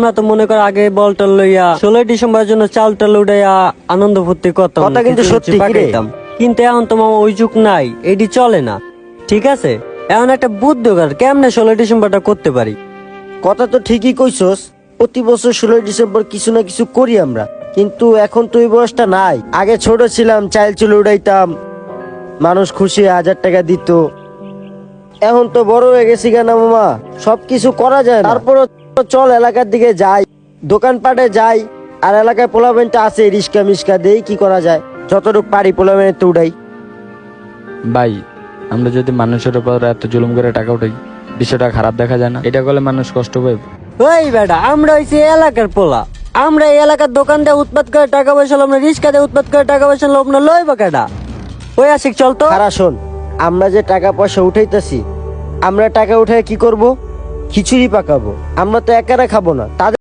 আমরা তো মনে কর আগে বলটা লইয়া 16 ডিসেম্বরের জন্য চালটা লুড়াইয়া আনন্দ ফুর্তি করতাম, কথা কিন্তু সত্যি, কি রে? পাকাইতাম। কিন্তু এখন তো মামা ওই যুগ নাই, এটি চলে না। ঠিক আছে, এখন একটা বুদ্ধি কর, কেমনে 16 ডিসেম্বরটা করতে পারি। কথা তো ঠিকই কইছস, প্রতি বছর 16 ডিসেম্বর কিছু না কিছু করি আমরা, কিন্তু এখন তো ওই বয়সটা নাই। আগে ছোট ছিলাম, চাইল চুল উড়াইতাম, মানুষ খুশি 1000 টাকা দিত। এখন তো বড় হয়ে গেছি কেন মামা, সবকিছু করা যায় না। তারপরও চল এলাকার দিকে যাই, দোকানপাটে যাই, আর এলাকায় পোলাবেনটা আছে, রিস্কা মিস্কা দেই, কি করা যায়, যতটুকু পারি পোলাবেনের তো উড়াই। ভাই, আমরা যদি মানুষের উপর এত জুলুম করে টাকা উঠাই, বিষয়টা খারাপ দেখা যায় না? এটা করলে মানুষ কষ্ট পাবে। ওই বেটা, আমরা হইছি এলাকার পোলা, আমরা এই এলাকার দোকান দিয়ে উৎপাদ করে টাকা পয়সা লোক না, রিক্সা দিয়ে উৎপাদ করে টাকা পয়সা লোক না, লইব কেডা? ওই আশিক চল তো। খারা শোন, আমরা যে টাকা পয়সা উঠাইতেছি, আমরা টাকা উঠায় কি করব? খিচুড়ি পাকাবো। আমরা তো একারা খাবো না, তাদের